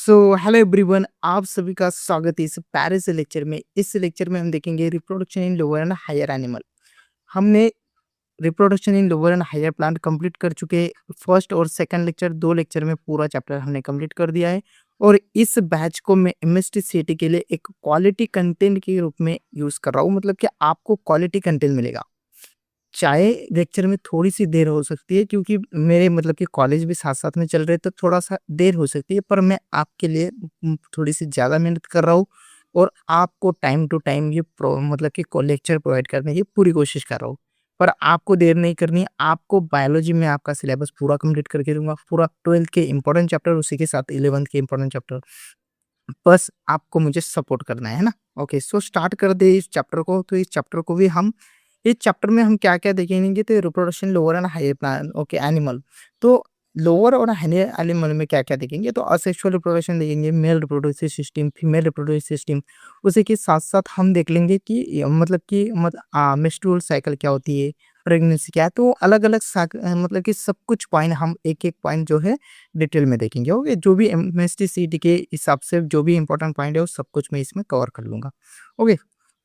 So hello everyone, आप सभी का स्वागत है इस प्यारे से लेक्चर में। इस लेक्चर में हम देखेंगे reproduction in lower and higher animal. हमने reproduction in lower and higher plant complete कर चुके हैं। फर्स्ट और सेकंड लेक्चर, दो लेक्चर में पूरा चैप्टर हमने कंप्लीट कर दिया है। और इस बैच को मैं एमएसटी सीटी के लिए एक क्वालिटी कंटेंट के रूप में यूज कर रहा हूँ, मतलब कि आपको क्वालिटी कंटेंट मिलेगा। चाहे लेक्चर में थोड़ी-सी देर हो सकती है, क्योंकि मेरे मतलब कि कॉलेज भी साथ-साथ में चल रहे हैं, तो थोड़ा-सा देर हो सकती है, पर मैं आपके लिए थोड़ी-सी ज़्यादा मेहनत कर रहा हूँ और आपको टाइम टू टाइम ये मतलब कि लेक्चर प्रोवाइड करने की पूरी कोशिश कर रहा हूँ। पर आपको देर नहीं करनी है, आपको बायोलॉजी में आपका सिलेबस पूरा कंप्लीट करके दूँगा, पूरा 12th के इम्पोर्टेंट चैप्टर, उसी के साथ 11th के इम्पोर्टेंट चैप्टर। बस आपको मुझे सपोर्ट करना है ना? ओके, सो स्टार्ट कर दे इस चैप्टर को। तो इस चैप्टर को भी हम इस चैप्टर में हम क्या-क्या देखेंगे, तो reproduction lower and higher plant, okay, animal. तो लोअर और हायर एनिमल में क्या-क्या देखेंगे, तो असेक्सुअल रिप्रोडक्शन देखेंगे, male reproductive system, female reproductive system. उसी के साथ-साथ हम देख लेंगे कि मतलब कि मेंस्ट्रुअल साइकिल क्या होती है, प्रेगनेंसी क्या है। तो अलग-अलग मतलब कि सब कुछ पॉइंट हम एक-एक पॉइंट जो है डिटेल में देखेंगे। ओके, जो भी एमएसटी सीटी के हिसाब से जो भी इंपॉर्टेंट पॉइंट है, वो सब कुछ मैं इसमें कवर कर लूँगा। ओके,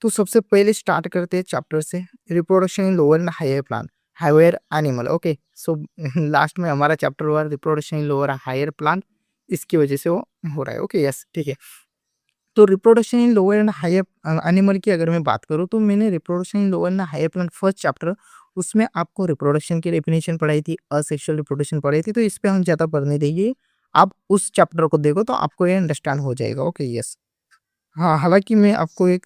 तो सबसे पहले स्टार्ट करते हैं चैप्टर से, reproduction in lower and higher plant, higher animal. Okay, so last में हमारा चैप्टर हुआ reproduction in lower higher plant, इसकी वजह से वो हो रहा है। ओके, यस, ठीक है। तो reproduction in lower and higher animal की अगर मैं बात करूँ, तो मैंने reproduction in lower and higher plant first chapter, उसमें आपको रिप्रोडक्शन की डेफिनेशन पढ़ाई थी, असेक्सुअल रिप्रोडक्शन पढ़ाई थी, तो इस पे हम ज़्यादा पढ़ने देंगे। आप उस चैप्टर को देखो तो आपको ये अंडरस्टैंड हो जाएगा। Okay, yes. हाँ, हालाँकि मैं आपको एक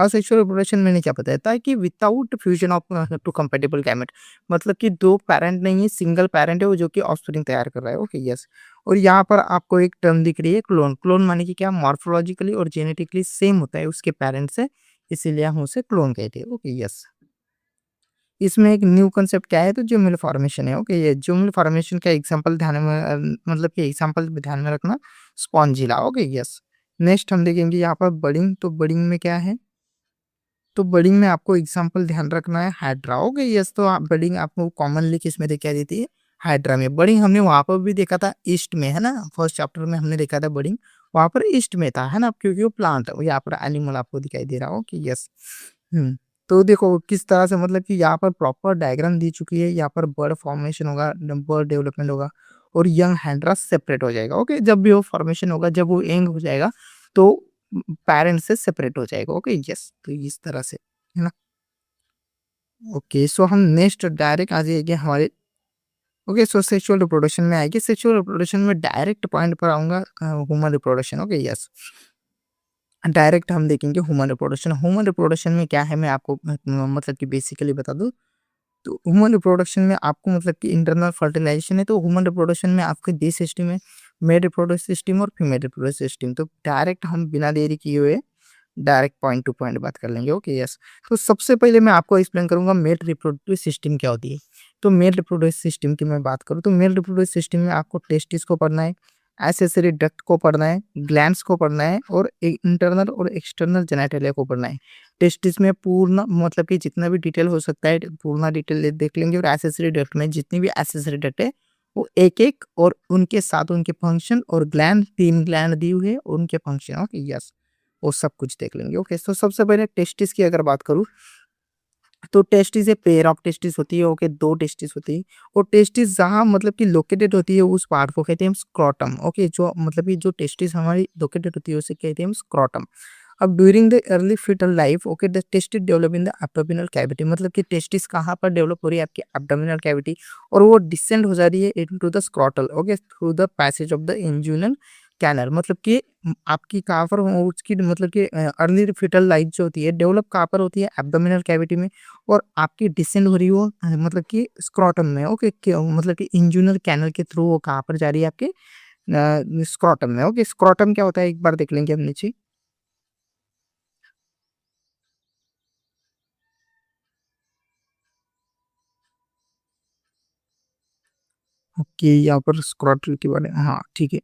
असेक्सुअल रिप्रोडक्शन मैंने क्या बताया था कि without fusion of two compatible gamete, मतलब कि 2 पैरेंट नहीं है, सिंगल पैरेंट है वो, जो कि ऑफस्प्रिंग तैयार कर रहा है। Okay, yes. और यहाँ पर आपको एक टर्म दिख रही है क्लोन। क्लोन माने कि क्या, मॉर्फोलॉजिकली और जेनेटिकली सेम होता है उसके पेरेंट्स से, इसीलिए हम उसे क्लोन कहते हैं। Okay, yes. इसमें एक न्यू कांसेप्ट क्या है, तो ज्यूमेल फॉर्मेशन है। ओके, ये ज्यूमेल फॉर्मेशन का एग्जांपल ध्यान में मतलब कि एग्जांपल ध्यान में रखना, स्पॉन्जिला। Okay, yes. नेक्स्ट हम देखेंगे यहाँ पर बडिंग। तो बडिंग में क्या है, तो बडिंग में आपको एग्जांपल ध्यान रखना है, हाइड्रा। Okay, yes. तो बडिंग आपको कॉमनली किसमें दिखाई देती है, हाइड्रा में। बडिंग हमने वहां पर भी देखा था, ईस्ट में, है ना? फर्स्ट चैप्टर में हमने देखा था बडिंग, वहां पर ईस्ट में था, है ना? क्योंकि वो प्लांट, यहाँ पर एनिमल आपको दिखाई दे रहा हो। Okay, yes. हम्म। तो देखो किस तरह से, मतलब कि यहाँ पर प्रॉपर डायग्राम दी चुकी है। यहाँ पर बर्ड फॉर्मेशन होगा, बर्ड डेवलपमेंट होगा, और यंग हाइड्रा सेपरेट हो जाएगा। ओके, जब भी वो फॉर्मेशन होगा, जब वो यंग हो जाएगा, तो पेरेंट्स से सेपरेट हो जाएगा। Okay, yes. तो इस तरह से, है ना? ओके, सो हम नेक्स्ट डायरेक्ट आ जाएंगे हमारे। ओके, सो सेक्सुअल रिप्रोडक्शन में आएगी। सेक्सुअल रिप्रोडक्शन में डायरेक्ट पॉइंट पर आऊंगा, human reproduction. Okay, yes. Direct हम देखेंगे ह्यूमन रिप्रोडक्शन। ह्यूमन रिप्रोडक्शन में क्या है, मैं आपको मतलब कि बेसिकली बता दूं। तो ह्यूमन रिप्रोडक्शन में आपको मतलब कि इंटरनल फर्टिलाइजेशन है। तो ह्यूमन रिप्रोडक्शन में आपके 2 सिस्टम है, मेल रिप्रोडक्टिव सिस्टम और फीमेल रिप्रोडक्टिव सिस्टम। तो डायरेक्ट हम बिना देरी किए हुए डायरेक्ट पॉइंट टू पॉइंट बात कर लेंगे। Okay, yes. तो सबसे पहले मैं आपको एक्सप्लेन करूंगा मेल रिप्रोडक्टिव सिस्टम क्या होती है। तो मेल रिप्रोडक्टिव सिस्टम की मैं बात करूँ, तो मेल रिप्रोडक्टिव सिस्टम में आपको टेस्टिस को पढ़ना है, एक्सेसरी डक्ट को पढ़ना है, ग्लैंड्स को पढ़ना है, और इंटरनल और एक्सटर्नल जेनिटलिया को पढ़ना है। टेस्टिस में पूर्ण मतलब कि जितना भी डिटेल हो सकता है पूर्ण डिटेल देख लेंगे, और एक्सेसरी डक्ट में जितनी भी एक्सेसरी डक्ट है वो एक-एक, और उनके साथ उनके फंक्शन, और ग्लैंड 3 ग्लैंड दी हुई है, और उनके फंक्शन। Okay, yes. वो सब कुछ देख लेंगे। ओके, तो सबसे पहले टेस्टिस की अगर बात करूँ, तो टेस्टिस एक पेयर ऑफ टेस्टिस होती है। ओके, 2 टेस्टिस होती है, और टेस्टिस जहाँ मतलब कि लोकेटेड होती है, उस पार्ट को कहते हैं हम स्क्रोटम। ओके, जो मतलब कि जो टेस्टिस हमारी लोकेटेड होती है उसे कहते हैं हम स्क्रोटम। अब during the early foetal life, okay, the testis develop in the abdominal cavity, मतलब कि टेस्टिस कहाँ पर डेवलप हो रही है, आपकी एब्डोमिनल कैविटी, और वो डिसेंड हो जा रही है into the scrotal. Okay, through the passage of the inguinal canal, मतलब कि आपकी कहाँ पर उसकी मतलब कि अर्ली फीटल लाइफ जो होती है डेवलप कहाँ पर होती है, एब्डोमिनल कैविटी में, और आपकी डिसेंड हो रही हो मतलब कि स्क्रोटम में। ओके, मतलब कि इंजुनल कैनल के थ्रू वो कहाँ पर जा रही है, आपके स्क्रोटम में। ओके, स्क्रोटम क्या होता है एक बार देख लेंगे हम नीचे। ओके, यहाँ पर स्क्रोटल के बारे में, हाँ, ठीक है।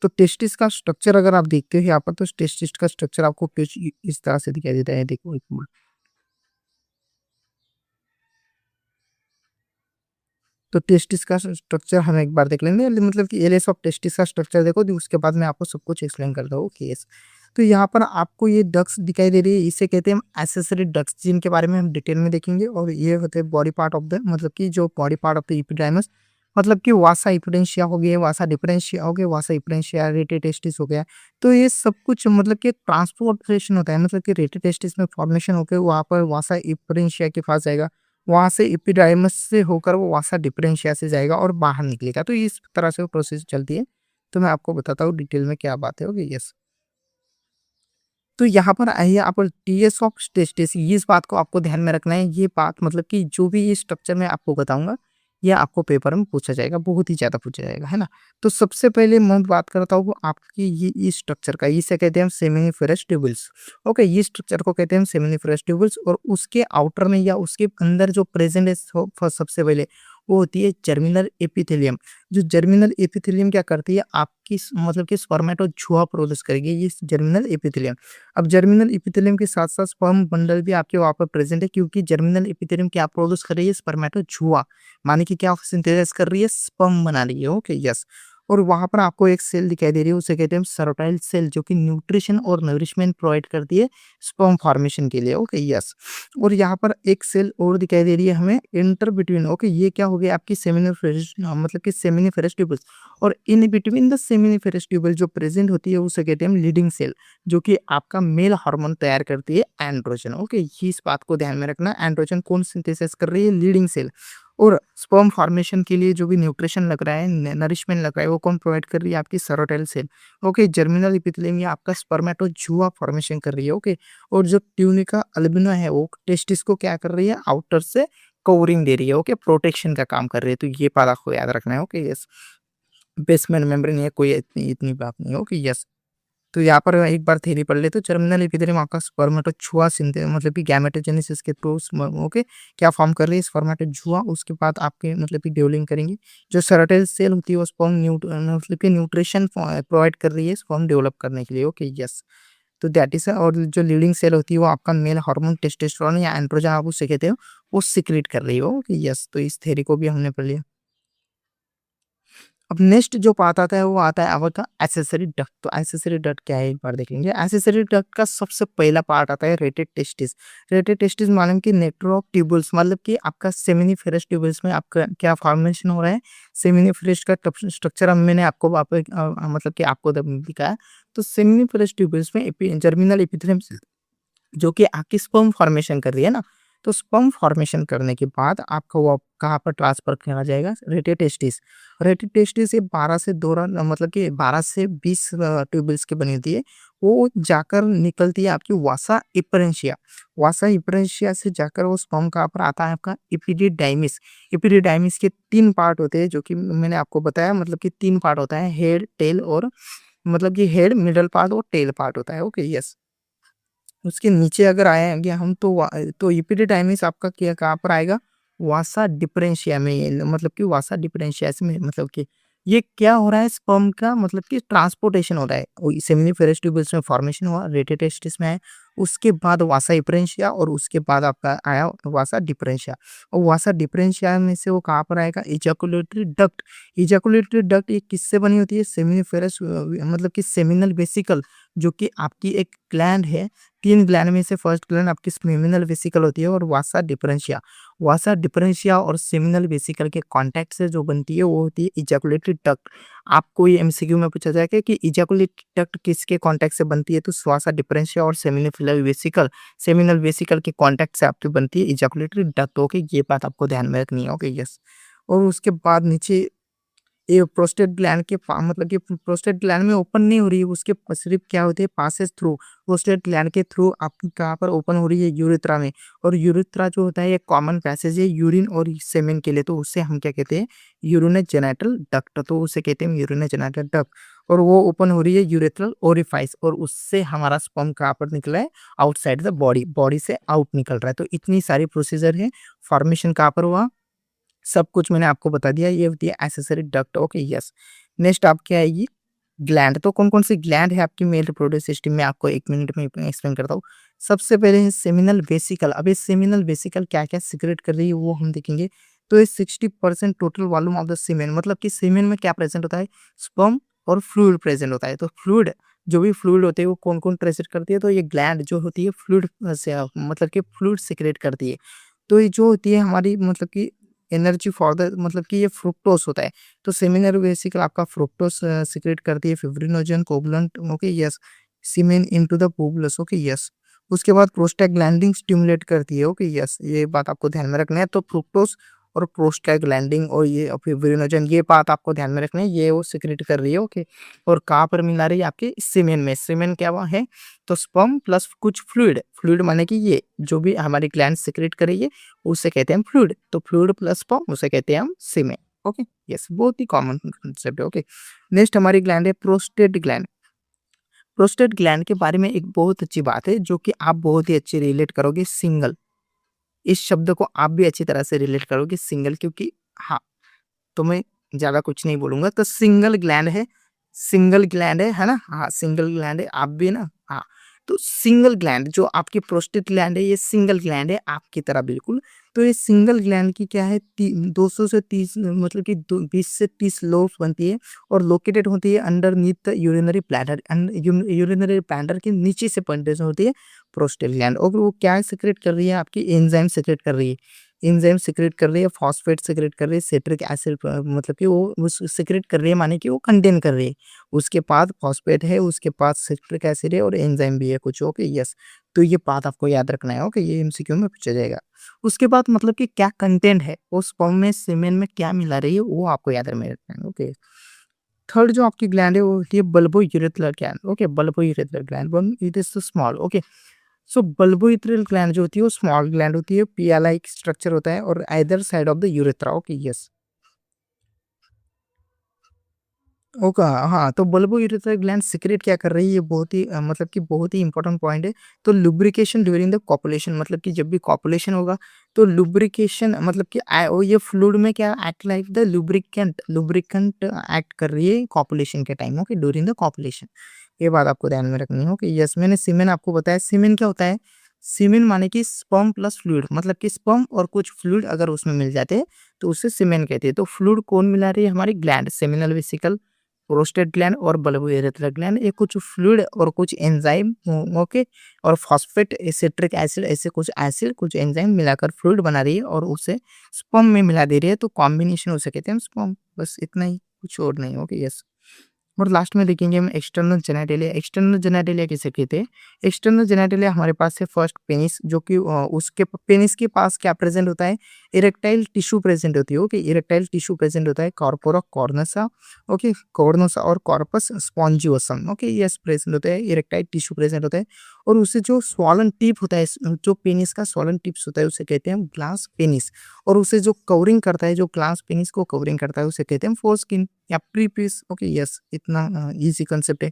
तो टेस्टिस का स्ट्रक्चर अगर आप देखते हो यहाँ पर, तो टेस्टिस का स्ट्रक्चर आपको कुछ इस तरह से दिखाई देता है। देखो एक मिनट। तो टेस्टिस का स्ट्रक्चर हम एक बार देख लेंगे, मतलब कि एलियस ऑफ टेस्टिस का स्ट्रक्चर देखो, उसके बाद मैं आपको सब कुछ एक्सप्लेन करता हूँ। केस तो यहाँ पर आपको ये डक्ट्स दिखाई दे रही है, इसे कहते हैं एक्सेसरी डक्ट्स, जिनके बारे में हम डिटेल में देखेंगे। और ये होते हैं बॉडी पार्ट ऑफ द, मतलब कि जो बॉडी पार्ट ऑफ द एपिडाइमस, मतलब कि वासा इपीडेंशिया हो गया, वासा डिफरेंशिया हो गया, वासा इपीडेंशिया, रेटिटेस्टिस हो गया। तो ये सब कुछ मतलब कि ट्रांसपोर्टेशन होता है, मतलब कि रेटिटेस्टिस में फॉर्मेशन होकर वहाँ पर वासा इपीडेंशिया के पास जाएगा, वहाँ से एपिडाइमस से होकर वो वासा डिफरेंशिया से जाएगा और बाहर निकलेगा। तो इस तरह से वो प्रोसेस चलती है। तो मैं आपको बताता हूँ डिटेल में क्या बात है। Okay, yes. तो यहाँ पर आइए, आप टीएस ऑफ टेस्टिस, इस बात को आपको ध्यान में रखना है। ये बात मतलब कि जो भी ये स्ट्रक्चर मैं आपको बताऊंगा, ये आपको पेपर में पूछा जाएगा, बहुत ही ज्यादा पूछा जाएगा, है ना। तो सबसे पहले मैं बात करता हूँ आपकी ये स्ट्रक्चर का, इसे कहते हैं हम सेमिनिफेरस ट्यूबल्स। ओके, ये स्ट्रक्चर को कहते हैं हम सेमिनिफेरस ट्यूबल्स। और उसके आउटर में या उसके अंदर जो प्रेजेंट है सबसे पहले, वो होती है जर्मिनल एपिथेलियम। जो जर्मिनल एपिथेलियम क्या करती है, आपकी मतलब कि स्पर्मेटोजुआ प्रोड्यूस करेगी, ये जर्मिनल एपिथेलियम। अब जर्मिनल एपिथेलियम के साथ साथ स्पर्म बंडल भी आपके वहाँ पर प्रेजेंट है, क्योंकि जर्मिनल एपिथेलियम क्या प्रोड्यूस कर रही है, स्पर्मेटोजुआ, माने कि क्या सिंथेसिस कर रही है, स्पर्म बना रही है। Okay, yes. और वहां पर आपको एक सेल दिखाई दे रही है, उसे कहते हैं सरोटाइल सेल, जो कि न्यूट्रिशन और नरिशमेंट प्रोवाइड करती है स्पर्म फॉर्मेशन के लिए। Okay, yes. और यहाँ पर एक सेल और दिखाई दे रही है हमें इंटर बिटवीन। ओके, ये क्या हो गया, आपकी सेमिनिफेरस, मतलब कि सेमिनिफेरस ट्यूबल्स। और in between the seminiferous tubule जो प्रेजेंट होती है, उसे कहते हैं हम लीडिंग सेल, जो कि आपका मेल हार्मोन तैयार करती है, एंड्रोजन। ओके, इस बात को ध्यान में रखना, एंड्रोजन कौन सिंथेसिस कर रही है, लीडिंग सेल। और स्पर्म फॉर्मेशन के लिए जो भी न्यूट्रिशन लग रहा है, नरिशमेंट लग रहा है, वो कौन प्रोवाइड कर रही है, आपकी सरोटाइल सेल। ओके, जर्मिनल एपिथेलियम ये आपका स्पर्मेटोजुआ फॉर्मेशन कर रही है। ओके, और जो ट्यूनिका अल्बिना है, वो टेस्टिस को क्या कर रही है, आउटर से कवरिंग दे रही है। ओके, प्रोटेक्शन का काम कर रही है। तो ये बात आपको याद रखना है। Okay, yes. बेसमेंट मेम्ब्रेन है, कोई इतनी इतनी बात नहीं। Okay, yes. तो यहाँ पर एक बार थ्योरी पढ़ ले, तो जर्मिनल एपिथेलियम आपका स्पर्मेटोजुआ सिंथे, मतलब कि गैमेटोजेनेसिस के थ्रू ओके क्या फॉर्म कर रही है, स्पर्मेटोजुआ। उसके बाद आपके मतलब कि डेवलिंग करेंगे। जो सरोटाइल सेल होती है, वो स्पर्म मतलब कि न्यूट्रिशन प्रोवाइड कर रही है स्पर्म डेवलप करने के लिए। Okay, yes. तो दैट इज, और जो लीडिंग सेल होती है, वो आपका मेल हार्मोन टेस्टोस्टेरोन या एंड्रोजन आप उसे कहते हो, वो सिक्रीट कर रही हो। Okay, yes. तो इस थ्योरी को भी हमने पढ़ लिया। अब नेक्स्ट जो पार्ट आता है, वो आता है आपका एक्सेसरी डक्ट। तो एक्सेसरी डक्ट क्या है, एक बार देखेंगे। एक्सेसरी डक्ट का सबसे पहला पार्ट आता है रेटेड टेस्टिस। रेटेड टेस्टिस मालूम कि नेटवर्क ऑफ ट्यूबल्स, मतलब कि आपका सेमिनिफेरस ट्यूबल्स में आपका क्या फॉर्मेशन हो रहा है, सेमिनिफेरस का स्ट्रक्चर मैंने आपको मतलब कि आपको दिखाया। तो सेमिनिफेरस ट्यूबल्स में जर्मिनल एपिथेलियम, जो कि आपकी स्पर्म फॉर्मेशन कर रही है ना, तो स्पर्म फॉर्मेशन करने के बाद आपका वो कहाँ पर ट्रांसफर किया जाएगा, रेटिटेस्टिस। रेटिटेस्टिस ये 12 से दौरान, मतलब कि 12 से 20 ट्यूबल्स की बनी होती है। वो जाकर निकलती है आपकी वासा इपरेंशिया। वासा इपरेंशिया से जाकर वो स्पर्म कहाँ पर आता है, आपका इपिडिडाइमिस। इपिडिडाइमिस के 3 पार्ट होते हैं, जो कि मैंने आपको बताया, मतलब कि 3 पार्ट होता है, हेड, टेल और, मतलब कि हेड, मिडल पार्ट और टेल पार्ट होता है। Okay, yes. उसके नीचे अगर आएँगे हम, तो तो एपिडिडाइमिस आपका क्या कहाँ पर आएगा? वासा डिफरेंशिया में, मतलब कि वासा डिफरेंशियास में, मतलब कि ये क्या हो रहा है, स्पर्म का मतलब कि ट्रांसपोर्टेशन हो रहा है। वो सेमिनिफेरस ट्यूबल्स में फॉर्मेशन हुआ, रेटिटेस्टिस में है, उसके बाद वासा डिफरेंशिया, और उसके बाद आपका आया वासा डिफरेंशिया। और वासा डिफरेंशिया में से वो कहाँ पर आएगा? Ejaculatory duct. इजैकुलेटरी डक्ट ये किससे बनी होती है? सेमिनिफेरस, मतलब कि सेमिनल वेसिकल, जो कि आपकी एक ग्लैंड है। 3 ग्लैंड में से फर्स्ट ग्लैंड आपकी सेमिनल वेसिकल होती है, और वासा डिफरेंशिया। वासा डिफरेंशिया और सेमिनल वेसिकल के कॉन्टैक्ट से जो बनती है, वो होती है इजैकुलेटरी डक्ट। आपको ये एमसीक्यू में पूछा जाएगा कि इजैकुलेटरी डक्ट किसके कॉन्टैक्ट से बनती है, तो वासा डिफरेंशिया और सेमिनल वेसिकल, सेमिनल वेसिकल के कॉन्टैक्ट से आपकी बनती है इजैकुलेटरी डक्ट। ओके, ये बात आपको ध्यान में रखनी है। Okay, yes. और उसके बाद नीचे ये प्रोस्टेट ग्लैंड के मतलब कि प्रोस्टेट ग्लैंड में ओपन नहीं हो रही है, उसके सिर्फ क्या होते हैं, पासेस थ्रू, प्रोस्टेट ग्लैंड के थ्रू आपकी कहाँ पर ओपन हो रही है, यूरेथ्रा में। और यूरेथ्रा जो होता है, ये कॉमन पैसेज है यूरिन और सेमेन के लिए, तो उससे हम क्या कहते हैं, यूरिनरी जेनिटल डक्ट, तो उसे कहते हैं यूरिनरी जेनिटल डक्ट। और वो ओपन हो रही है यूरेथ्रल ओरिफाइस, और उससे हमारा स्पर्म कहाँ पर निकला है, आउटसाइड द बॉडी, बॉडी से आउट निकल रहा है। तो इतनी सारी प्रोसीजर है, फॉर्मेशन कहाँ पर हुआ, सब कुछ मैंने आपको बता दिया। ये होती है accessory duct. Okay, yes. Next आपकी आएगी ग्लैंड। तो कौन कौन सी ग्लैंड है आपकी मेल रिप्रोडक्टिव सिस्टम में, आपको 1 मिनट में एक्सप्लेन करता हूँ। सबसे पहले है सेमिनल वेसिकल। अब ये सेमिनल वेसिकल क्या क्या सिक्रेट कर रही है, वो हम देखेंगे। तो ये 60% total volume of the semen, मतलब कि सीमेन में क्या प्रेजेंट होता है, स्पर्म और फ्लूइड प्रेजेंट होता है। तो फ्लूइड, जो भी फ्लूइड होते हैं वो कौन कौन प्रेजेंट करती है, तो ये ग्लैंड जो होती है फ्लूइड से मतलब कि फ्लूइड सिक्रेट करती है। तो ये जो होती है हमारी मतलब कि एनर्जी फॉर द, मतलब कि ये फ्रुक्टोज होता है। तो सेमिनल वेसिकल आपका फ्रुक्टोज सिक्रेट करती है, fibrinogen, covalent, okay yes, semen into the ovulus, okay yes. उसके बाद प्रोस्टाग्लैंडिन स्टिमुलेट करती है, ओके यस, ये बात आपको ध्यान में रखना है। तो फ्रुक्टोज और प्रोस्टाग्लैंडिन और ये फिब्रिनोजन, ये बात आपको ध्यान में रखना है, ये वो सिक्रेट कर रही है, ओके। और कहाँ पर मिला रही है, आपके सीमेन में। सीमेन क्या हुआ है, तो स्पर्म प्लस कुछ फ्लूइड, फ्लूइड माने कि ये जो भी हमारी ग्लैंड सिक्रेट कर रही है उसे कहते हैं हम फ्लूइड। तो फ्लूइड प्लस स्पर्म उसे कहते हैं हम सीमेन, ओके यस, बहुत ही कॉमन कंसेप्ट है, ओके। नेक्स्ट हमारी ग्लैंड है प्रोस्टेट ग्लैंड। प्रोस्टेट ग्लैंड के बारे में एक बहुत अच्छी बात है जो कि आप बहुत ही अच्छे रिलेट करोगे, सिंगल। इस शब्द को आप भी अच्छी तरह से रिलेट करोगे, सिंगल, क्योंकि हाँ, तो मैं ज़्यादा कुछ नहीं बोलूँगा। तो सिंगल ग्लैंड है, सिंगल ग्लैंड है ना? हाँ, सिंगल ग्लैंड है, आप भी ना? हाँ, तो सिंगल ग्लैंड जो आपकी प्रोस्टेट ग्लैंड है, ये सिंगल ग्लैंड है आपकी तरह बिल्कुल। तो ये सिंगल ग्लैंड की क्या है, 200 से 30, मतलब कि 20 से 30 लोब्स बनती है और लोकेटेड होती है underneath the urinary bladder. Urinary bladder के नीचे से पोजीशन होती है प्रोस्टेट ग्लैंड, और वो क्या सिक्रेट कर रही है, आपकी एंजाइम सिक्रेट कर रही है। एंजाइम सिक्रेट कर रही है, फॉस्फेट सिक्रेट कर रही है, सिट्रिक एसिड, मतलब कि वो उस सिक्रेट कर रही है, माने कि वो कंटेन कर रही है। उसके बाद फॉस्फेट है, उसके पास सिट्रिक एसिड है और एंजाइम भी है कुछ, ओके यस। तो ये बात आपको याद रखना है, ओके, ये एमसीक्यू में पूछा जाएगा। उसके बाद मतलब कि क्या कंटेंट है, वो स्पर्म में सीमेन में क्या मिला रही है, वो आपको याद रखना है, ओके। थर्ड जो आपकी ग्लैंड है वो होती है bulbourethral gland, okay, bulbourethral gland, it is small, okay. So bulbourethral gland जो होती है वो स्मॉल ग्लैंड होती है, पिया स्ट्रक्चर होता है और either side of the urethra, okay yes, okay. हाँ, तो बल्बोइथ्रियल ग्लैंड सिक्रेट क्या कर रही है, ये बहुत ही मतलब कि बहुत ही इंपॉर्टेंट पॉइंट है। तो लुब्रिकेशन ड्यूरिंग द कॉपुलेशन, मतलब कि जब भी कॉपुलेशन होगा तो लुब्रिकेशन, मतलब कि वो ये फ्लूइड में क्या act like the lubricant, lubricant act कर रही है कॉपुलेशन के time, okay, during the copulation. ये बात आपको ध्यान में रखनी है, ओके यस। मैंने सीमेन आपको बताया, सीमेन क्या होता है, सीमेन माने कि स्पर्म प्लस फ्लूइड, मतलब कि स्पर्म और कुछ फ्लूइड अगर उसमें मिल जाते हैं तो उसे सीमेन कहते हैं। तो फ्लूइड कौन मिला रही है, हमारी gland, seminal vesicle, prostate gland और बल्बोइरेथ्रल ग्लैंड, ये कुछ फ्लूइड और कुछ एंजाइम, ओके, और फॉस्फेट, सिट्रिक एसिड, ऐसे कुछ एसिड, कुछ एंजाइम मिलाकर फ्लूइड बना रही है और उसे स्पर्म में मिला दे रही है। तो कॉम्बिनेशन उसे कहते हैं हम स्पर्म, बस इतना ही, कुछ और नहीं, ओके यस। और लास्ट में देखेंगे हम एक्सटर्नल जेनिटलिया। एक्सटर्नल जेनिटलिया किसे कहते हैं, एक्सटर्नल जेनिटलिया हमारे पास है फर्स्ट पेनिस, जो कि उसके पेनिस के पास क्या प्रेजेंट होता है, इरेक्टाइल टिश्यू प्रेजेंट होती है, ओके, इरेक्टाइल टिश्यू प्रेजेंट होता है, कॉर्पोरा कॉर्नसा, ओके, कॉर्नोसा और corpus spongiosum, okay, yes, present होता है, इरेक्टाइल टिश्यू प्रेजेंट होता है। और उससे जो स्वॉलन टिप होता है, जो पेनिस का स्वॉलन टिप्स होता है उसे कहते हैं ग्लास पेनिस। और उसे जो कवरिंग करता है, जो ग्लास पेनिस को कवरिंग करता है उसे कहते हैं फोरस्किन या प्रीपीस, ओके यस, इतना इजी कंसेप्ट है।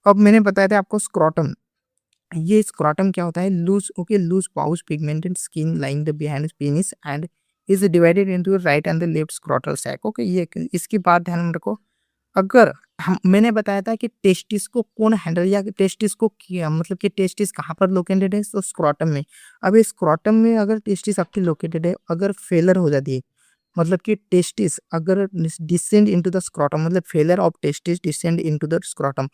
अब मैंने बताया था आपको स्क्रॉटम, ये स्क्रॉटम क्या होता है, loose, okay, loose pouch pigmented skin lying the behind penis and is divided into right and the left scrotal sac, okay. ये इसकी बात ध्यान में रखो। अगर हम, मैंने बताया था कि टेस्टिस को कौन हैंडल, या टेस्टिस को किया, मतलब कि टेस्टिस कहाँ पर लोकेटेड है, तो स्क्रॉटम में। अब इस स्क्रॉटम में अगर टेस्टिस आपकी लोकेटेड है, अगर फेलर हो जाती है, मतलब कि टेस्टिस अगर डिसेंड इनटू द स्क्रॉटम, मतलब failure of testis descend into the scrotum,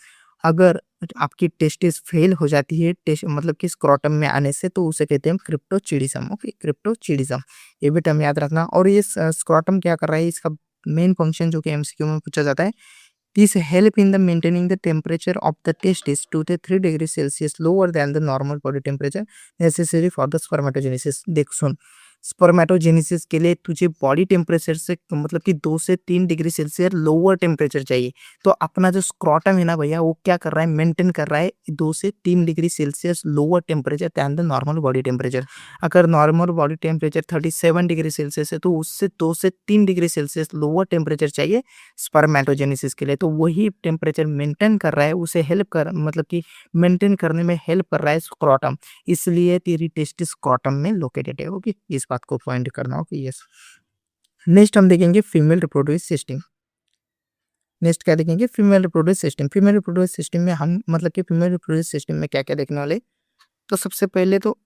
अगर आपकी टेस्टिस फेल हो जाती है टेस्ट, मतलब कि स्क्रॉटम में आने से, तो उसे कहते हैं क्रिप्टोचिडिज्म, ओके, क्रिप्टोचिडिज्म, ये भी टर्म याद रखना। और ये स्क्रॉटम क्या कर रहा है, इसका मेन फंक्शन जो कि एमसीक्यू में पूछा जाता है, this help in the maintaining the temperature of the testis 2 to 3 degree Celsius lower than the normal body temperature necessary for the spermatogenesis. देख सुन, स्पर्मेटोजेनेसिस के लिए तुझे बॉडी टेम्परेचर से, मतलब कि 2 से 3 डिग्री सेल्सियस लोअर टेम्परेचर चाहिए। तो अपना जो स्क्रॉटम है ना भैया, वो क्या कर रहा है, मेंटेन कर रहा है 2 से 3 degree Celsius lower temperature than the normal body temperature. अगर normal body temperature 37 degree Celsius है तो उससे 2 से 3 डिग्री सेल्सियस लोअर टेम्परेचर चाहिए स्पर्मेटोजेनेसिस के लिए। तो वही टेम्परेचर मेंटेन कर रहा है, उसे हेल्प कर, मतलब कि मेंटेन करने में हेल्प कर रहा है स्क्रॉटम, इसलिए तेरी टेस्टिस स्क्रॉटम में लोकेटेड है, ओके, इस बात को पॉइंट करना, ओके यस। नेक्स्ट हम देखेंगे फीमेल रिप्रोडक्टिव सिस्टम। नेक्स्ट क्या देखेंगे, female reproductive system. Female reproductive system में हम, मतलब कि फीमेल रिप्रोडक्टिव सिस्टम में क्या क्या देखने वाले, तो सबसे पहले तो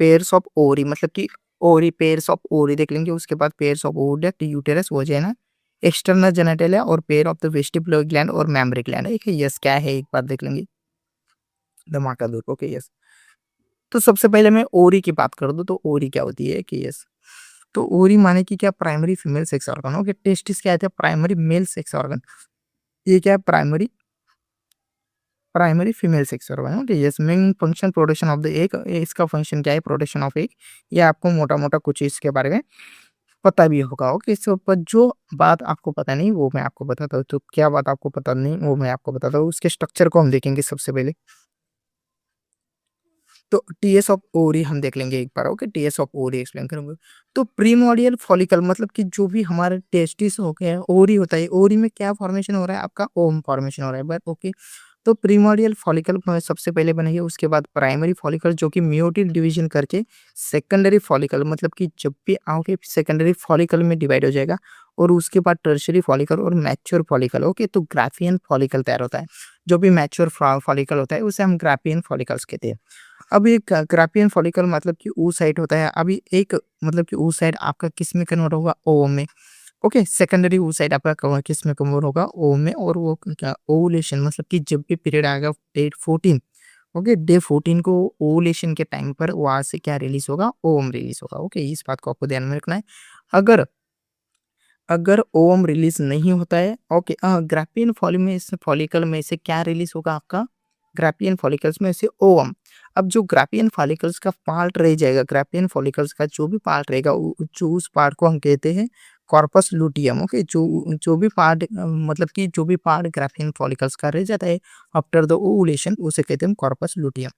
पेयर्स ऑफ ओवरी, मतलब कि ओरी, पेयर्स ऑफ ओरी देख लेंगे, उसके बाद pairs of oviduct, uterus, vagina, external genitalia और pair of the vestibular gland और मेम्ब्रेन ग्लैंड। एक यस क्या है एक बार देख लेंगे, धमाका दूर। Okay yes. तो सबसे पहले मैं ओरी की बात कर दूं तो ओरी क्या होती है कि यस, तो ओरी माने कि क्या, primary female sex organ. Okay, testis क्या है, प्राइमरी मेल सेक्स ऑर्गन। ये क्या है, primary primary female sex organ. Okay yes, main function production of the egg, इसका फंक्शन क्या है, प्रोडक्शन ऑफ एग। ये आपको मोटा मोटा कुछ इसके बारे में पता भी होगा। ओके, इसके ऊपर जो बात आपको पता नहीं वो मैं आपको बताता हूँ। तो क्या बात आपको पता नहीं वो मैं आपको बताता हूँ, उसके स्ट्रक्चर को हम देखेंगे सबसे पहले। तो टीएस ऑफ ओरी हम देख लेंगे एक बार। ओके, टीएस ऑफ ओरी एक्सप्लेन करूंगा। तो प्रीमोडियल फॉलिकल मतलब कि जो भी हमारे टेस्टिस हो गया, ओरी होता है, ओरी में क्या फॉर्मेशन हो रहा है, आपका ओम फॉर्मेशन हो रहा है बट। ओके, तो प्रीमोडियल फॉलिकल सबसे पहले बनेगी, उसके बाद प्राइमरी फॉलिकल जो कि मियोटिक डिवीजन करके सेकेंडरी फॉलिकल, मतलब कि जब भी आओगे सेकेंडरी फॉलिकल में डिवाइड हो जाएगा, और उसके बाद टर्शरी फॉलिकल और मैच्योर फॉलिकल। ओके, तो ग्राफियन फॉलिकल तैयार होता है। जो भी मैच्योर फॉलिकल होता है उसे हम ग्राफियन फॉलिकल्स कहते हैं। अब एक ग्राफियन फॉलिकल मतलब कि oocyte होता है। अभी एक मतलब कि oocyte आपका किस में कन्वर्ट होगा, ओवम में। ओके, सेकेंडरी oocyte आपका किस में कन्वर्ट होगा, ओवम में। और वो क्या, ओवुलेशन मतलब कि जब भी पीरियड आएगा डे 14, ओके, डे 14 को ओवुलेशन के टाइम पर वहां से क्या रिलीज होगा, ओवम रिलीज होगा। ओके, इस बात को आपको ध्यान में रखना है। अगर अगर ओवम रिलीज नहीं होता है, ओके, ग्राफियन फॉलिकल में से क्या रिलीज होगा आपका, ग्राफियन फॉलिकल्स में से ओवम। अब जो ग्राफियन फॉलिकल्स का पार्ट रह जाएगा, ग्राफियन फॉलिकल्स का जो भी पार्ट रहेगा, जो उस पार्ट को हम कहते हैं कॉर्पस लुटियम। ओके, जो जो भी पार्ट मतलब कि जो भी पार्ट ग्राफियन फॉलिकल्स का रह जाता है आफ्टर द ओवुलेशन, उसे कहते हैं कॉर्पस लुटियम।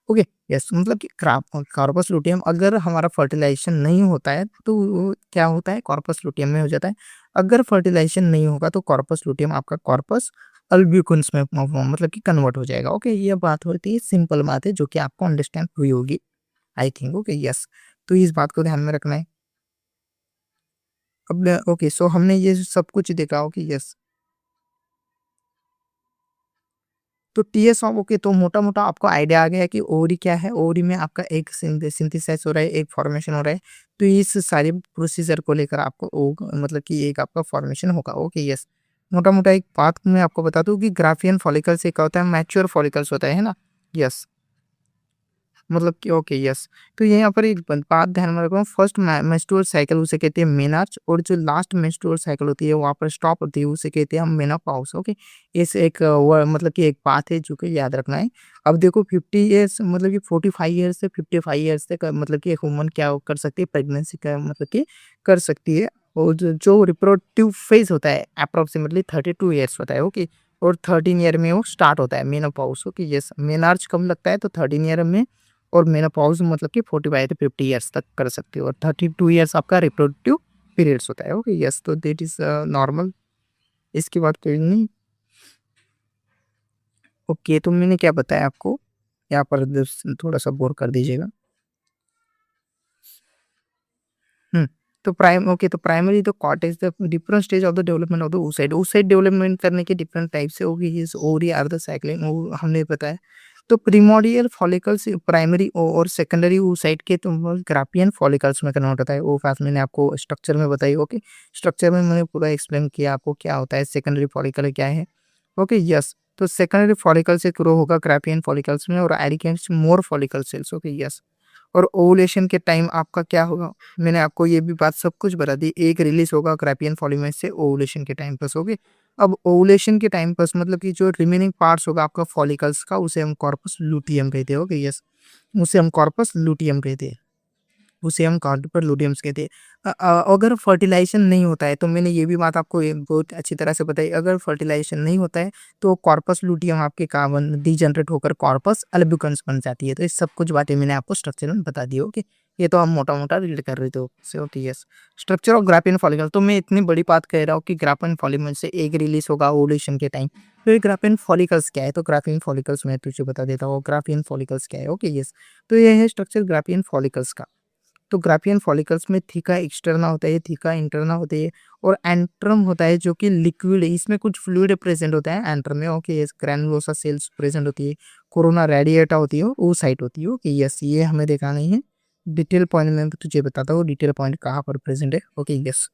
ओके यस, मतलब कि कॉर्पस लुटियम अगर हमारा फर्टिलाइजेशन नहीं होता है तो वो क्या होता है, कॉर्पस लुटियम में हो जाता है। अगर फर्टिलाइजेशन नहीं होगा तो कॉर्पस लुटियम आपका कॉर्पस अल्ब्यूकन्स में मतलब कि कन्वर्ट हो जाएगा। ओके, ये बात होती है, सिंपल बात है जो कि आपको अंडरस्टैंड हुई होगी आई थिंक। ओके यस, तो इस बात को ध्यान में रखना है। अब ओके, सो हमने ये सब कुछ देखा। ओके यस, तो टीएस ऑफ, ओके, तो मोटा मोटा आपको आइडिया आ गया है कि ओवरी क्या है। ओवरी में आपका एक सिंथेसाइज हो रहा है, एक फॉर्मेशन हो रहा है। तो इस सारे प्रोसीजर को लेकर आपको मतलब कि एक आपका फॉर्मेशन होगा। ओके यस, मोटा मोटा एक बात मैं आपको बता दूं कि ग्राफियन फॉलिकल से क्या होता है, मैच्योर फॉलिकल्स होता है ना। यस, मतलब कि ओके यस, तो यहाँ पर एक बात ध्यान में रखो, फर्स्ट मेंस्ट्रुअल साइकिल उसे कहते हैं मेनार्च, और जो लास्ट मेंस्ट्रुअल साइकिल होती है वहाँ पर स्टॉप होती है उसे कहते हैं हम मेनोपॉज। ओके, इस एक मतलब कि एक बात है जो कि याद रखना है। अब देखो 50 ईयर्स मतलब कि 45 ईयर्स से 55 ईयर्स तक मतलब कि एक वुमन क्या कर सकती है, प्रेगनेंसी का मतलब कि कर सकती है। और जो रिप्रोडक्टिव फेज होता है अप्रोक्सीमेटली 32 ईयर्स होता है। ओके, और 13 ईयर में वो स्टार्ट होता है मेनोपॉज। ओके यस, मेनार्च कम लगता है तो 13 ईयर में, और मेनोपॉज मतलब कि 45 से 50 ईयर्स तक कर सकते हो, और 32 ईयर्स आपका रिप्रोडक्टिव पीरियड्स होता है। ओके यस, तो दैट इज नॉर्मल, इसकी बात कोई नहीं। ओके, तो मैंने क्या बताया आपको, यहाँ पर थोड़ा सा बोर कर दीजिएगा। हम्म, तो ओके, तो प्राइमरी तो cortex the different stage of the development of the oocyte development करने के डिफरेंट टाइप से होगी, इस ओरी आर द साइक्लिन वो हमने बताया। तो प्रीमोडियल फॉलिकल्स प्राइमरी और सेकेंडरी oocyte के तो ग्राफियन फॉलिकल्स में कन्वर्ट होता है। वो बात मैंने आपको स्ट्रक्चर में बताई। ओके, स्ट्रक्चर में मैंने पूरा एक्सप्लेन किया आपको क्या होता है, सेकेंडरी फॉलिकल क्या है। ओके यस, तो सेकेंडरी फॉलिकल से ग्रो होगा ग्राफियन फॉलिकल्स में, और एरिकेन्स मोर फॉलिकल सेल्स। ओके यस, और ओवुलेशन के टाइम आपका क्या होगा, मैंने आपको ये भी बात सब कुछ बता दी। एक रिलीज होगा ग्राफियन पॉलीमरेज से ओवुलेशन के टाइम पर। ओके, अब ओवुलेशन के टाइम पर मतलब कि जो रिमेनिंग पार्ट्स होगा आपका फॉलिकल्स का, उसे हम कॉर्पस लुटियम कहते हैं। ओके यस, उसे हम कॉर्पस लुटियम कहते हैं, उसे हम कार्डिपर लुटियम्स कहते हैं। अगर फर्टिलाइजेशन नहीं होता है, तो मैंने ये भी बात आपको बहुत अच्छी तरह से बताई, अगर फर्टिलाइजेशन नहीं होता है तो कॉर्पस लुटियम आपके कार्बन डीजनरेट होकर कॉर्पस अल्बिकन्स बन जाती है। तो ये सब कुछ बातें मैंने आपको स्ट्रक्चर में बता दी। ओके, ये तो हम मोटा मोटा रीड कर रहे थे से। Okay yes, structure of Graafian follicle, तो मैं इतनी बड़ी बात कह रहा हूँ कि ग्राफियन फॉलिकल से एक रिलीज होगा ओवुलेशन के टाइम। तो ये ग्राफियन फॉलिकल्स क्या है, तो ग्राफियन फॉलिकल्स मैं तुझे बता देता हूँ ग्राफियन फॉलिकल्स क्या है। ओके यस, तो ये है स्ट्रक्चर ग्राफियन फॉलिकल्स का। तो ग्राफियन फॉलिकल्स में थीका एक्सटर्ना होता है, थीका इंटरना होती है, और एंट्रम होता है जो कि लिक्विड है, इसमें कुछ फ्लूइड प्रेजेंट होता है एंट्रम में। ओके, ग्रैनुलोसा सेल्स प्रेजेंट होती है, कोरोना रेडिएटा होती है, वो साइट होती है। ओके यस, ये हमें देखा नहीं है, डिटेल पॉइंट में तुझे बताता हूँ डिटेल पॉइंट कहाँ पर प्रेजेंट है। ओके यस,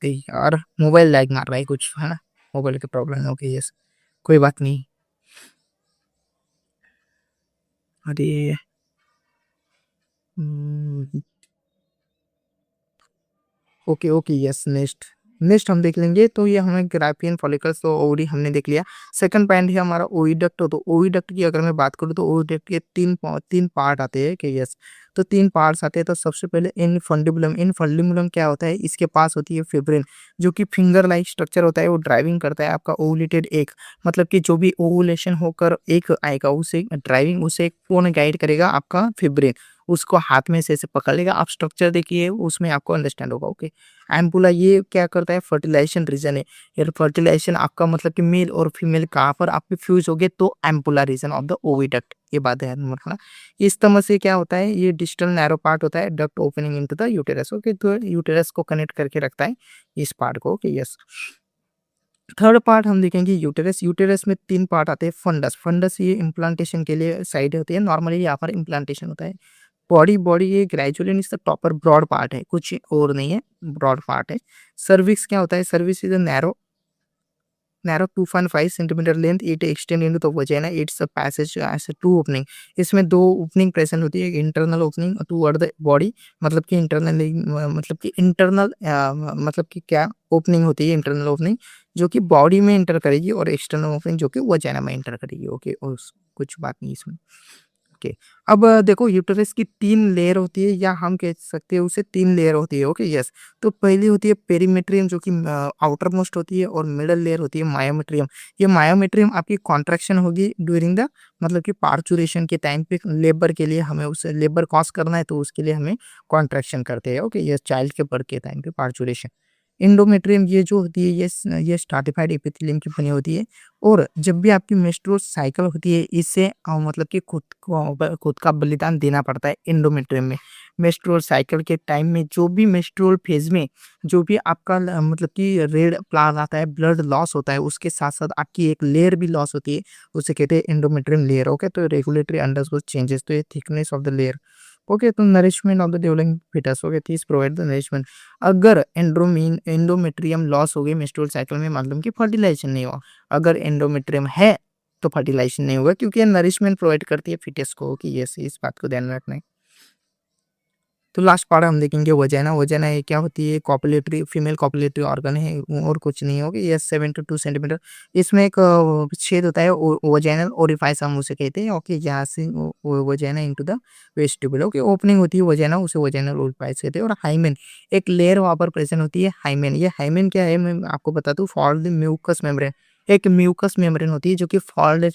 यार मोबाइल लैग मार रहा है कुछ, है ना, मोबाइल की प्रॉब्लम है। ओके यस, कोई बात नहीं। अरे okay okay yes, next next हम देख लेंगे। तो ये हमें ग्राफियन फॉलिकल्स तो ओडी हमने देख लिया। सेकंड पॉइंट है हमारा ओविडक्ट। तो ओविडक्ट की अगर मैं बात करूँ तो ओविडक्ट के तीन पार्ट आते हैं कि यस, तो तीन पार्ट्स आते हैं। तो सबसे पहले इनफंडिबुलम। इनफंडिबुलम क्या होता है, इसके पास होती है फिब्रिन, जो कि फिंगर लाइक स्ट्रक्चर होता है, वो ड्राइविंग करता है आपका ओवुलेटेड एग। मतलब कि जो भी ओवुलेशन होकर एक आएगा उसे ड्राइविंग, उसे कौन गाइड करेगा, आपका फिब्रिन। उसको हाथ में से ऐसे पकड़ लेगा। आप स्ट्रक्चर देखिए उसमें आपको अंडरस्टैंड होगा। ओके, एम्पुला ये क्या करता है, फर्टिलाइजेशन रीजन है। ये फर्टिलाइजेशन आपका मतलब कि मेल और फीमेल कहाँ पर आपके फ्यूज हो गए, तो ampulla reason of the oviduct. ये बात ध्यान में रखना। इस तरह से क्या होता है, ये डिस्टल नैरो पार्ट होता है, duct opening into the uterus. Okay, तो यूटेरस को कनेक्ट करके रखता है इस पार्ट को। ओके यस, थर्ड पार्ट हम देखेंगे यूटेरस। यूटेरस में तीन पार्ट आते हैं। फंडस, फंडस ये इम्प्लांटेशन के लिए साइड होती है, नॉर्मली यहाँ पर इम्प्लांटेशन होता है। बॉडी, बॉडी ये ग्रेजुअली इसका टॉपर ब्रॉड पार्ट है, कुछ और नहीं है, ब्रॉड पार्ट है। सर्विक्स क्या होता है, cervix is a narrow narrow 2.5 centimetre length, it extend into the vagina, it's a passage as a two opening. इसमें दो ओपनिंग प्रेजेंट होती है, internal opening toward the body, मतलब कि इंटरनल, मतलब कि इंटरनल, मतलब कि क्या ओपनिंग होती है, इंटरनल ओपनिंग जो कि बॉडी में इंटर करेगी, और एक्सटर्नल ओपनिंग जो कि वजाइना में इंटर करेगी। ओके, और कुछ बात नहीं इसमें। ओके, अब देखो यूटेरस की तीन लेयर होती है, या हम कह सकते हैं उसे तीन लेयर होती है। ओके यस, तो पहली होती है पेरीमेट्रियम, जो कि आउटर मोस्ट होती है, और मिडल लेयर होती है मायोमेट्रियम। ये मायोमेट्रियम आपकी कॉन्ट्रैक्शन होगी ड्यूरिंग द, मतलब कि पार्चुरेशन के टाइम पे, लेबर के लिए हमें उसे लेबर कॉज करना है, तो उसके लिए हमें कॉन्ट्रैक्शन करते हैं। ओके, ये चाइल्ड के बर्थ के टाइम पे पार्चुरेशन। एंडोमेट्रियम ये जो होती है, ये स्ट्रैटिफाइड एपिथेलियम की बनी होती है। और जब भी आपकी मेंस्ट्रुअल साइकिल होती है, इससे मतलब कि खुद का बलिदान देना पड़ता है एंडोमेट्रियम में। मेंस्ट्रुअल साइकिल के टाइम में जो भी मेंस्ट्रुअल फेज में जो भी आपका मतलब कि रेड प्लान आता है, ब्लड लॉस होता है, उसके साथ साथ आपकी एक लेयर भी लॉस होती है, उसे कहते हैं एंडोमेट्रियम लेयर। ओके, तो रेगुलेटरी अंडरगोज चेंजेस, तो ये thickness of the layer. Okay, तो nourishment of the developing foetus. Okay, this provide the nourishment. अगर एंडोमेट्रियम लॉस हो गई मेंस्ट्रुअल साइकिल में, मतलब कि फर्टिलाइजेशन नहीं हुआ। अगर एंडोमेट्रियम है तो फर्टिलाइजेशन नहीं होगा, क्योंकि ये नरिशमेंट प्रोवाइड करती है फीटस को। कि ये इस बात को ध्यान में रखना है। तो लास्ट पार्ट हम देखेंगे वजाइना। वजाइना ये क्या होती है, कॉपुलेटरी, फीमेल कॉपुलेटरी ऑर्गन है, और कुछ नहीं होगा। ये 7 to 2 सेंटीमीटर, इसमें एक छेद होता है, वजाइनल ओरिफाइस हम उसे कहते हैं। ओके, जहाँ से vagina into the vestibule. Okay, opening होती है वजाइना, उसे वजाइनल ओरिफाइस कहते हैं। और हाइमेन, एक लेयर वहाँ पर प्रेजेंट होती है, हाइमेन। ये हाइमेन क्या है, मैं आपको बता दूं, फॉल्ड म्यूकस मेम्ब्रेन। एक म्यूकस मेम्ब्रेन होती है जो कि फॉल्ड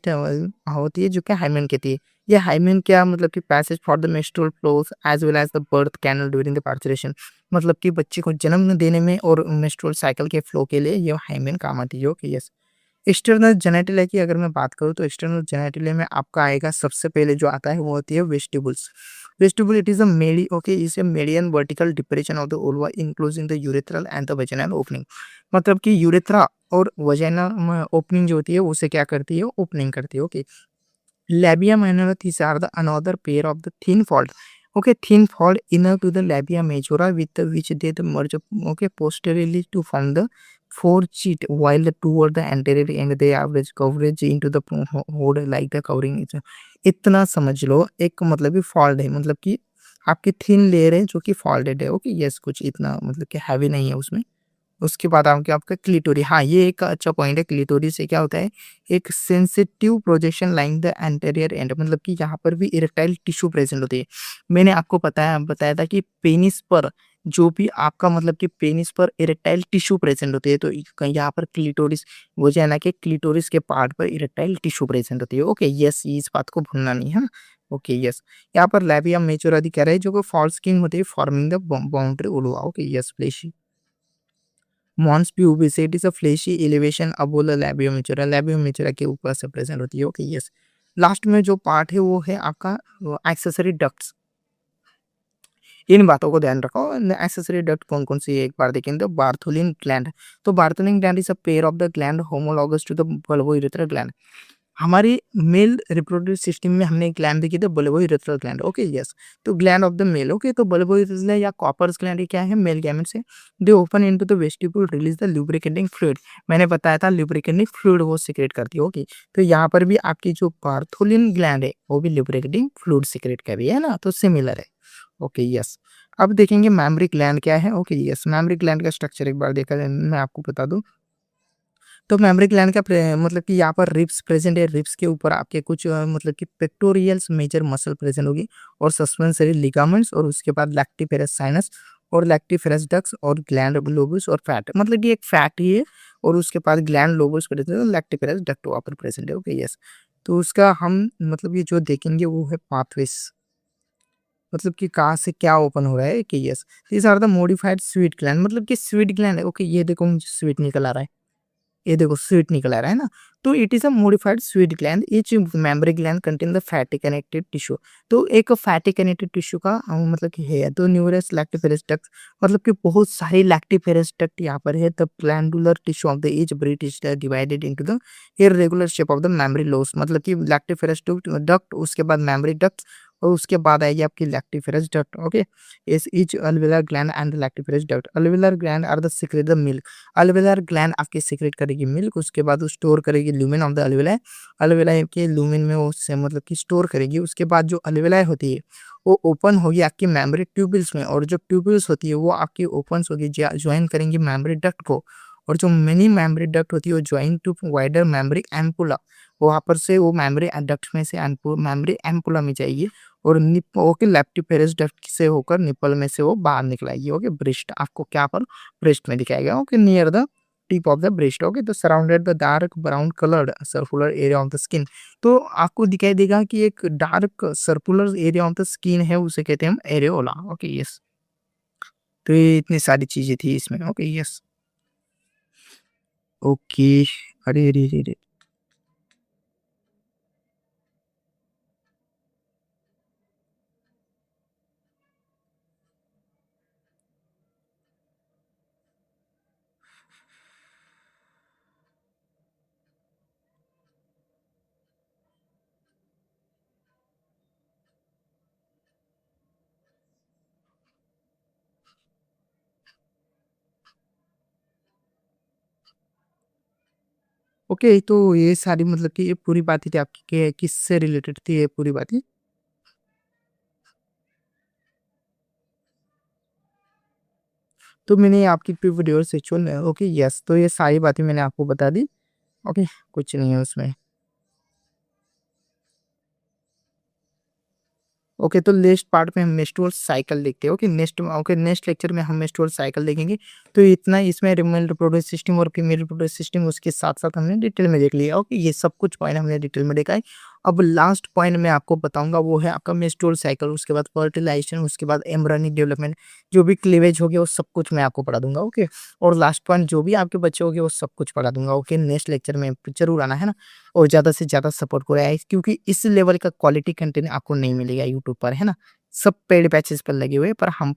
होती है, जो कि हाइमेन कहती है। ये हाइमेन क्या, मतलब कि passage for the menstrual flows as well as the birth canal during the parturition. मतलब कि बच्चे को जन्म देने में और मेंस्ट्रुअल साइकिल के फ्लो के लिए ये हाइमेन काम आती है। ओके यस, एक्सटर्नल जेनिटलिया की अगर मैं बात करूँ तो एक्सटर्नल जेनिटलिया में आपका आएगा, सबसे पहले जो आता है वो होती है vestibules. Vestibule it is a medi, okay, is a median vertical depression of the vulva including the urethral and the vaginal opening. मतलब कि यूरेथ्रा और वेजिनल ओपनिंग जो होती है उसे क्या करती है, ओपनिंग करती है। Okay, labia minor these are the another pair of the thin fold. Okay, thin fold inner to the labia majora, with the which they the merge, okay, posteriorly to form the forecheek, while the toward the anterior end they average coverage into the hold like the covering is। इतना समझ लो, एक मतलब कि fold है, मतलब कि आपकी thin layer है जो कि फॉल्डेड है। ओके यस, कुछ इतना मतलब कि हैवी नहीं है उसमें। उसके बाद आपके आपका क्लिटोरी, हाँ ये एक अच्छा पॉइंट है। क्लिटोरी से क्या होता है, एक sensitive projection line the anterior and, मतलब कि यहाँ पर भी इरेक्टाइल टिश्यू प्रेजेंट होती है। मैंने आपको बताया था कि पेनिस पर जो भी आपका मतलब कि पेनिस पर इरेक्टाइल टिश्यू प्रेजेंट होती है, तो यहाँ पर क्लिटोरिस, वो जो है ना कि क्लिटोरिस के पार्ट पर इरेक्टाइल टिश्यू प्रेजेंट होती है। ओके यस, इस बात को भूलना नहीं है। ओके यस, यहाँ पर लैबिया मेजोरा कह रहा है, जो फॉल स्किन होती है forming the boundary vulva. Okay yes, fleshy mons pubis, it is a fleshy elevation above the labia majora, labia majora के ऊपर से प्रेजेंट होती है। ओके यस, लास्ट में जो पार्ट है वो है आपका एक्सेसरी डक्ट्स। इन बातों को ध्यान रखो। एक्सेसरी डक्ट कौन कौन सी है, एक बार देखेंगे। तो बार्थोलिन ग्लैंड, तो Bartholin gland is a pair of the gland homologous to the bulbourethral gland. हमारी मेल रिप्रोडक्टिव सिस्टम में हमने एक ग्लैंड देखी थी बल्बोइरेथ्रल ग्लैंड। Okay, yes. तो gland of the male, okay, तो बल्बोइरेथ्रल या कॉपर्स ग्लैंड ये क्या है, मेल गैमेट्स है। दे open into the vestibule release the lubricating fluid. मैंने बताया था लुब्रिकेटिंग फ्लूइड वो सीक्रेट करती है। ओके, तो यहाँ पर भी आपकी जो बार्थोलिन ग्लैंड है वो भी लुब्रिकेटिंग फ्लूइड सीक्रेट कर रही है ना, तो सिमिलर है। Okay, yes. अब देखेंगे मैमरी ग्लैंड क्या है। ओके, यस, मैमरी ग्लैंड का स्ट्रक्चर एक बार देखा जाए, मैं आपको बता दूं। तो मेमोरी ग्लैंड का मतलब कि यहाँ पर रिब्स प्रेजेंट है। रिब्स के ऊपर आपके कुछ मतलब कि पेक्टोरियल्स मेजर मसल प्रेजेंट होगी और सस्पेंसरी लिगामेंट्स, और उसके बाद लैक्टिफेरस साइनस और लैक्टिफेरस डक्ट्स और ग्लैंड लोबस और फैट, मतलब कि एक फैट ही है और उसके बाद ग्लैंड लोबस प्रेजेंट है, लैक्टिफेरस डक्ट वहाँ पर प्रेजेंट है। Okay, yes. तो उसका हम मतलब ये जो देखेंगे वो है पाथवेज, मतलब कि कहाँ से क्या ओपन हो रहा है कि yes. These are the modified sweat gland, मतलब कि स्वीट ग्लैंड है। ओके, ये देखो मुझे स्वीट निकल आ रहा है, ये देखो स्वीट निकल आ रहा है ना। तो it is a modified sweat gland, each membrane gland contain the fatty connected tissue. तो एक फैटी कनेक्टेड टिश्यू का मतलब कि है तो न्यूमरस लैक्टिफेरस डक्ट, मतलब कि बहुत सारी लैक्टिफेरस डक्ट यहाँ पर है। The glandular tissue of the each breast is divided into the irregular shape of the mammary lobes, मतलब कि लैक्टिफेरस डक्ट, उसके बाद मेमोरी डक्ट, और उसके बाद आएगी आपकी lactiferous duct. Okay, is each alveolar gland and lactiferous duct. Alveolar gland are the secrete the milk. Alveolar gland आपकी सीक्रेट करेगी मिल्क, उसके बाद वो स्टोर करेगी lumen of the alveoli. Alveoli के ल्यूमेन में वो से मतलब कि स्टोर करेगी। उसके बाद जो अल्वेलाई होती है वो ओपन होगी आपकी मेमोरी ट्यूबल्स में, और जो ट्यूबल्स होती है वो आपकी ओपन होगी, ज्वाइन करेंगी मेमोरी डक्ट को। और जो मिनी मेमोरी डक्ट होती है वो join to wider mammary ampulla, वहां पर से वो मेमोरी डक्ट में से मेमोरी एम्पुला में जाएगी और ओके लैप्टिपेरस डक्ट से होकर निपल में से वो बाहर निकलाएगी। ओके, ब्रेस्ट आपको क्या पर ब्रेस्ट में दिखाएगा। Okay, near the tip of the breast. Okay, तो surrounded the dark brown coloured circular area of the skin. तो आपको दिखाई देगा कि एक dark circular area of the skin है, उसे कहते हैं हम एरियोला। Okay, yes. तो ये इतनी सारी चीजें थी इसमें। Okay, yes. ओके, अरे अरे अरे अरे। ओके, तो ये सारी मतलब कि ये पूरी बात थी आपकी किससे रिलेटेड थी ये पूरी बात। तो मैंने आपकी प्रीवियस सेक्सुअल ओके, यस, तो ये सारी बातें मैंने आपको बता दी। ओके, कुछ नहीं है उसमें। ओके, तो नेक्स्ट पार्ट में हम मेंस्ट्रुअल साइकिल देखते हैं। ओके, नेक्स्ट लेक्चर में हम मेंस्ट्रुअल साइकिल देखेंगे। तो इतना इसमें मेल रिप्रोडक्टिव सिस्टम और फीमेल रिप्रोडक्टिव सिस्टम उसके साथ-साथ हमने डिटेल में देख लिया। ओके, ये सब कुछ पॉइंट हमने डिटेल में देखा है। अब लास्ट पॉइंट मैं आपको बताऊँगा वो है आपका मेंस्ट्रुअल साइकिल, उसके बाद फर्टिलाइजेशन, उसके बाद एम्ब्रियोनिक डेवलपमेंट, जो भी क्लीवेज हो गया वो सब कुछ मैं आपको पढ़ा दूँगा। ओके, और लास्ट पॉइंट जो भी आपके बच्चे हो गए वो सब कुछ पढ़ा दूँगा। ओके, नेक्स्ट लेक्चर में ज़रूर आना है ना, और ज़्यादा से ज़्यादा सपोर्ट करें क्योंकि इस लेवल का क्वालिटी कंटेंट आपको नहीं मिलेगा यूट्यूब पर, है ना? सब पेड बैचेस पर लगे हुए हैं, पर हम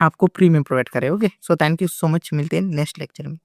आपको फ्री में प्रोवाइड करें। Okay, so thank you so much, मिलते हैं नेक्स्ट लेक्चर में।